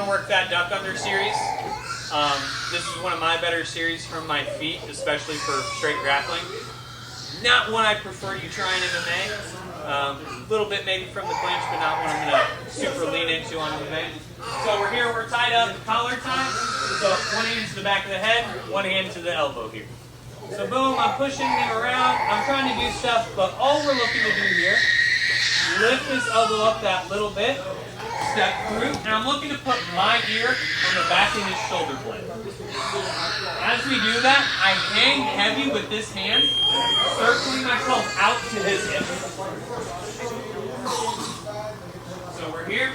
to work that duck under series. This is one of my better series from my feet, especially for straight grappling. Not one I prefer you try in MMA. A little bit maybe from the clinch, but not one I'm going to super lean into on MMA. So we're here, we're tied up, collar tie. So one hand to the back of the head, one hand to the elbow here. So boom, I'm pushing him around. I'm trying to do stuff, but all we're looking to do here, lift this elbow up that little bit, step through, and I'm looking to put my ear on the back of his shoulder blade. As we do that, I hang heavy with this hand, circling myself out to his hip. So we're here.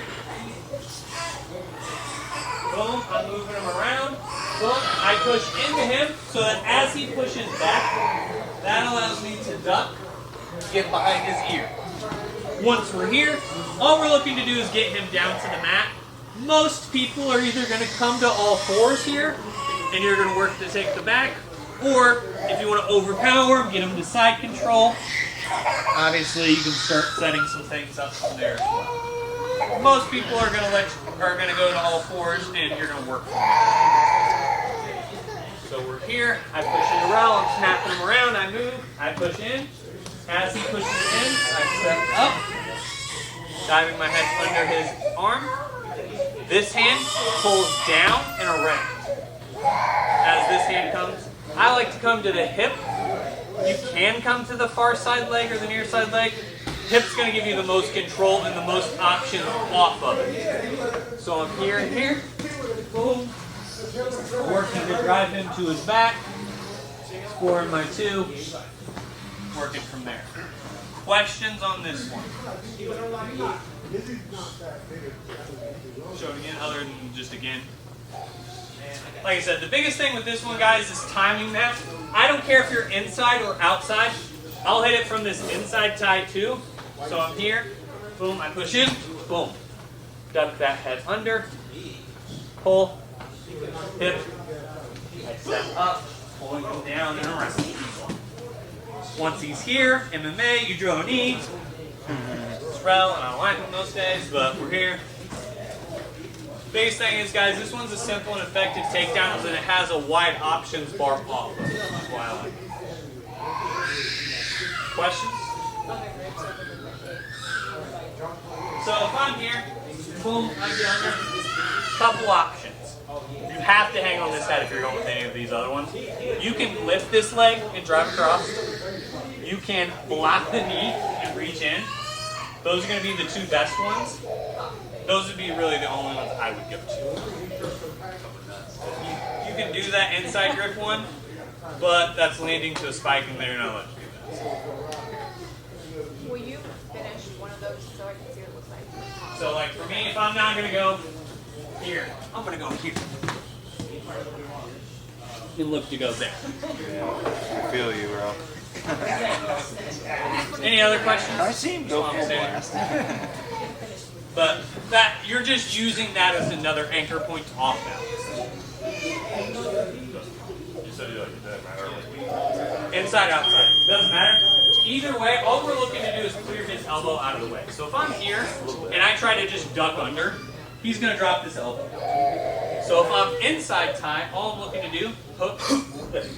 Boom, I'm moving him around. Boom, I push into him so that as he pushes back, that allows me to duck, get behind his ear. Once we're here, all we're looking to do is get him down to the mat. Most people are either going to come to all fours here, and you're going to work to take the back, or if you want to overpower him, get him to side control, obviously you can start setting some things up from there as well. Most people are going to go to all fours, and you're going to work from there. So we're here, I push in the row, I'm snapping him around, I move, I push in. As he pushes in, I step up, diving my head under his arm. This hand pulls down and around. As this hand comes, I like to come to the hip. You can come to the far side leg or the near side leg. Hip's going to give you the most control and the most options off of it. So I'm here and here. Boom. Working to drive him to his back. Scoring my 2. Working from there. Questions on this one? Show it again, other than just again. Like I said, the biggest thing with this one, guys, is timing that. I don't care if you're inside or outside. I'll hit it from this inside tie too. So I'm here, boom, I push in, boom. Duck that head under, pull, hip, I step up, pulling him down and around. Once he's here, MMA, you draw a knee. It's rel, and I don't like them most days, but we're here. Biggest thing is, guys, this one's a simple and effective takedown, and it has a wide options bar off of it. That's why I like it. Questions? So if I'm here, boom, I get under. Couple options. You have to hang on this head if you're going with any of these other ones. You can lift this leg and drive across. You can block the knee and reach in. Those are going to be the 2 best ones. Those would be really the only ones I would go to. You can do that inside grip one, but that's landing to a spike and they're not allowed to do that. Will you finish one of those so I can see what it looks like? So like for me, if I'm not going to go here, I'm going to go here. And look to go there. I feel you, bro. Any other questions? I see him go full blast. But that you're just using that as another anchor point to off balance. Inside, outside. Doesn't matter. Either way, all we're looking to do is clear his elbow out of the way. So if I'm here and I try to just duck under, he's going to drop this elbow. So if I'm inside tie, all I'm looking to do, hook, lift.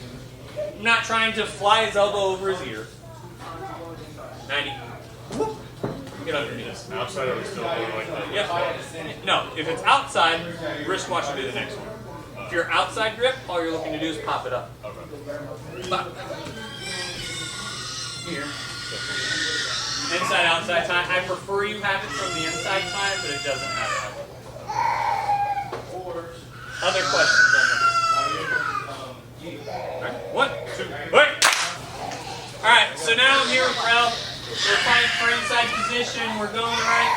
I'm not trying to fly his elbow over his ear. 90. Get underneath. Outside of it still going like that? Yep. No, if it's outside, wrist watch will be the next one. If you're outside grip, all you're looking to do is pop it up. Okay. Pop. Here. Inside, outside tie. I prefer you have it from the inside tie, but it doesn't matter. Other questions on this? Alright, 1, 2, wait! Alright, so now I'm here with Rel. We're fighting for inside position. We're going right.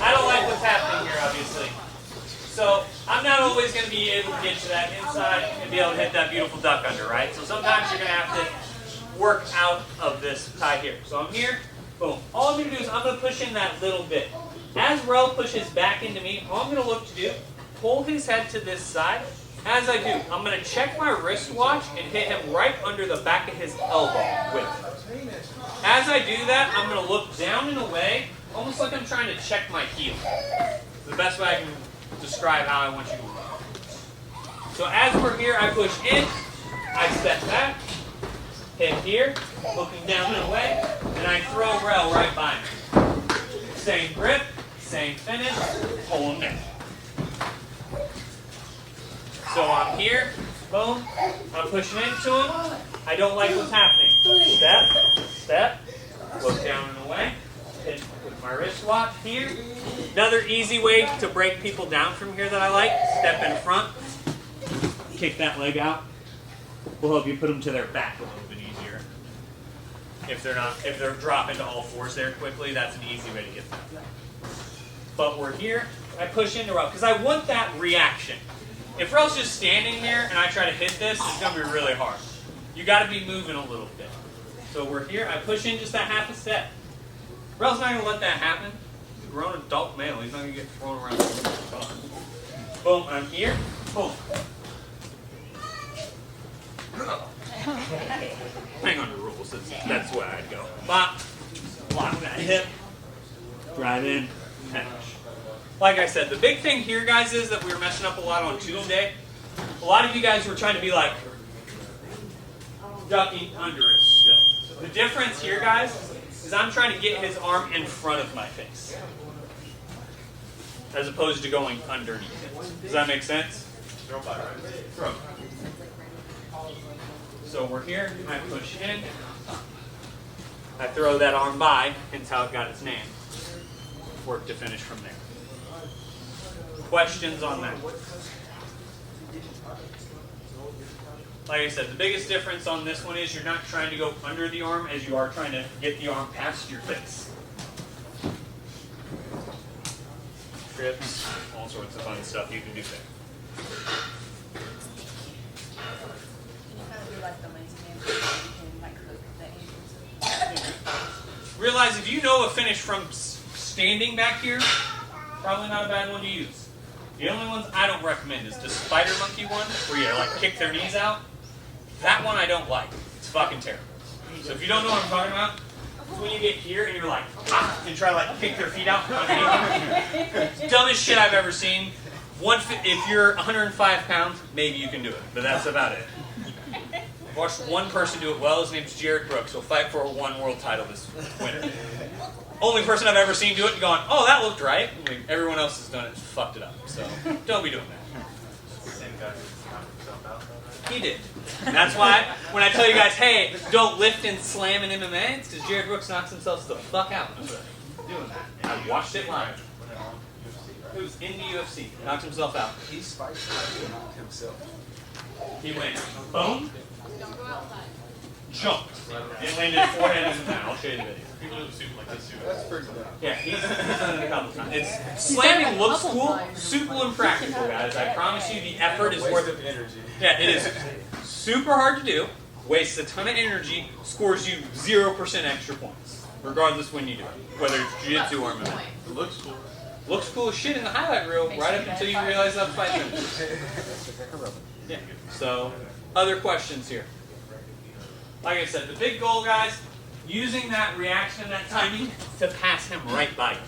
I don't like what's happening here, obviously. So I'm not always going to be able to get to that inside and be able to hit that beautiful duck under, right? So sometimes you're going to have to work out of this tie here. So I'm here. Boom. All I'm going to do is I'm going to push in that little bit. As Rel pushes back into me, all I'm going to look to do, pull his head to this side. As I do, I'm going to check my wristwatch and hit him right under the back of his elbow with it. As I do that, I'm going to look down and away, almost like I'm trying to check my heel. The best way I can describe how I want you to move. So as we're here, I push in, I step back, hit here, looking down and away, and I throw rail right by me. Same grip, same finish, pull him down. So I'm here, boom, I'm pushing into him. I don't like what's happening. Step, step, look down and away, hit with my wrist watch here. Another easy way to break people down from here that I like, step in front, kick that leg out. Will help you put them to their back a little bit easier. If they're dropping to all fours there quickly, that's an easy way to get them. But we're here, I push into Rel, because I want that reaction. If Rel's just standing here and I try to hit this, it's going to be really hard. You got to be moving a little bit. So we're here, I push in just that half a step. Rel's not going to let that happen. He's a grown adult male, he's not going to get thrown around. Boom, I'm here, boom. Hang on to rules, that's where I'd go. Bop, lock that hip, drive in, finish. Like I said, the big thing here, guys, is that we were messing up a lot on Tuesday. A lot of you guys were trying to be like ducking under it still. The difference here, guys, is I'm trying to get his arm in front of my face, as opposed to going underneath it. Does that make sense? Throw. So we're here, I push in, I throw that arm by, hence how it got its name. Work to finish from there. Questions on that? Like I said, the biggest difference on this one is you're not trying to go under the arm as you are trying to get the arm past your face. Trips, all sorts of fun stuff you can do there. Realize if you know a finish from standing back here, probably not a bad one to use. The only ones I don't recommend is the spider monkey one, where you like kick their knees out. That one I don't like. It's fucking terrible. So if you don't know what I'm talking about, it's when you get here and you're like, ah, and try to like kick their feet out. Dumbest shit I've ever seen. If you're 105 pounds, maybe you can do it, but that's about it. I've watched one person do it well. His name's Jared Brooks. He'll fight for a one world title this winter. Only person I've ever seen do it and gone, oh, that looked right. I mean, everyone else has done it and fucked it up. So don't be doing that. He did. And that's why when I tell you guys, hey, don't lift and slam in MMA, it's because Jared Brooks knocks himself the fuck out doing that. I watched it live. It was in the UFC. Knocked himself out. He spiked himself. He went, boom, jumped. It landed forehead in the mat. I'll show you the video. People do the suit like this too. That's pretty good. Yeah, he's done it a couple times. Slamming looks cool, super impractical, guys. I promise you the effort is worth it. Energy. Yeah, it is super hard to do, wastes a ton of energy, scores you 0% extra points, regardless when you do it, whether it's jiu-jitsu or MMA. It looks cool. Looks cool as shit in the highlight reel, right up until you realize that's 5 minutes. Yeah. So, other questions here? Like I said, the big goal, guys, using that reaction, that timing, to pass him right by you.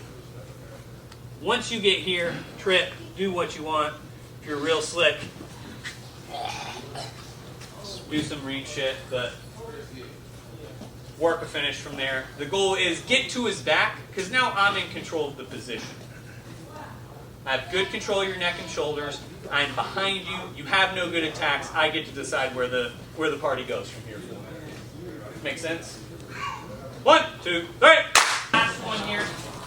Once you get here, trip, do what you want. If you're real slick, do some reach shit, but work a finish from there. The goal is get to his back, because now I'm in control of the position. I have good control of your neck and shoulders. I'm behind you. You have no good attacks. I get to decide where the party goes from here forward. Make sense? 1, 2, 3. Last one here.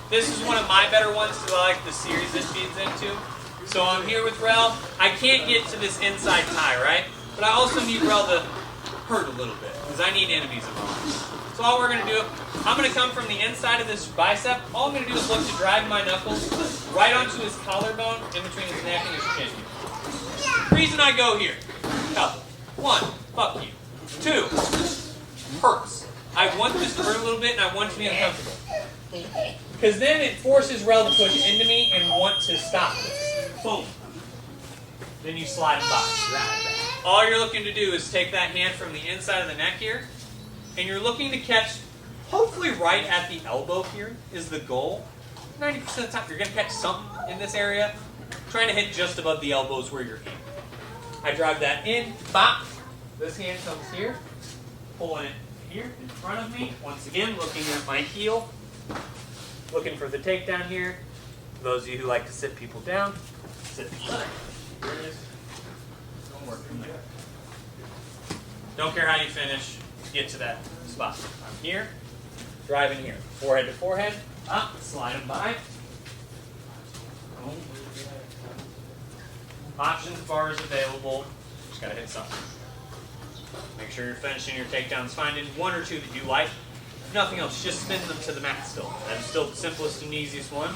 This is one of my better ones because I like the series this feeds into. So I'm here with Rel. I can't get to this inside tie, right? But I also need Rel to hurt a little bit because I need enemies of mine. So all we're going to do, I'm going to come from the inside of this bicep. All I'm going to do is look to drive my knuckles right onto his collarbone in between his neck and his chin. Reason I go here. Couple. 1, fuck you. 2, hurts. I want this to hurt a little bit and I want to be uncomfortable. Because then it forces Rel to push into me and want to stop this. Boom. Then you slide him by. All you're looking to do is take that hand from the inside of the neck here, and you're looking to catch, hopefully right at the elbow here is the goal. 90% of the time, you're going to catch something in this area. Try trying to hit just above the elbows where you're aiming. I drive that in, bop. This hand comes here, pulling it here in front of me. Once again, looking at my heel, looking for the takedown here. For those of you who like to sit people down, sit people down. There it is. Don't work from there. Don't care how you finish, get to that spot. I'm here, driving here. Forehead to forehead, up, slide them by. Boom. Options bar is available. Just gotta hit something. Make sure you're finishing your takedowns. Finding one or two that you like. If nothing else, just spin them to the mat still. That's still the simplest and easiest one.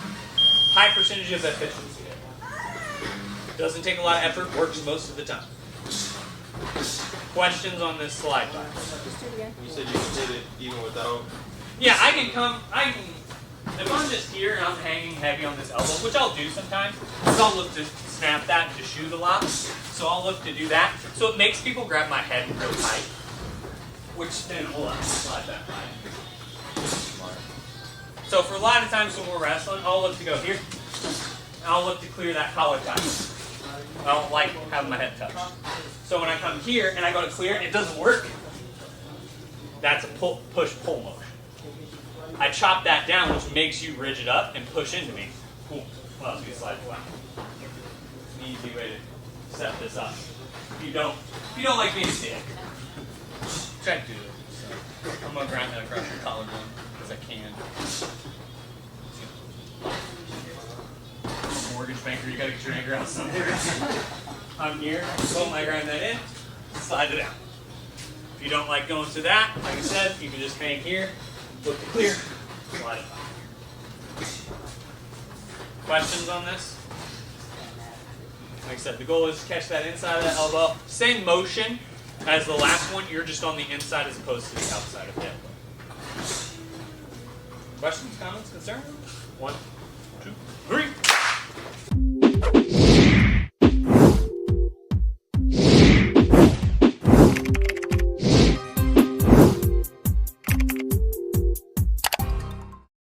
High percentage of efficiency. Doesn't take a lot of effort, works most of the time. Questions on this slide bar? Just do it again. You said you could hit it even without. Yeah, if I'm just here and I'm hanging heavy on this elbow, which I'll do sometimes, because I'll look to snap that and to shoot a lot. So I'll look to do that. So it makes people grab my head real tight, which then, hold on, slide that by. So for a lot of times when we're wrestling, I'll look to go here, and I'll look to clear that collar tie. I don't like having my head touched. So when I come here and I go to clear and it doesn't work, that's a push-pull motion. I chop that down, which makes you rigid up and push into me. Cool. Well, let's do a slide away. It's an easy way to set this up. If you don't like being sick, try to do it. So I'm gonna grind that across your collarbone because I can. I'm a mortgage banker, you gotta get your anger out somewhere. I'm here, boom, I grind that in, slide it out. If you don't like going to that, like I said, you can just hang here, look to clear, slide it back. Questions on this? Like I said, the goal is to catch that inside of that elbow. Same motion as the last one, you're just on the inside as opposed to the outside of the elbow. Questions, comments, concerns? 1, 2, 3.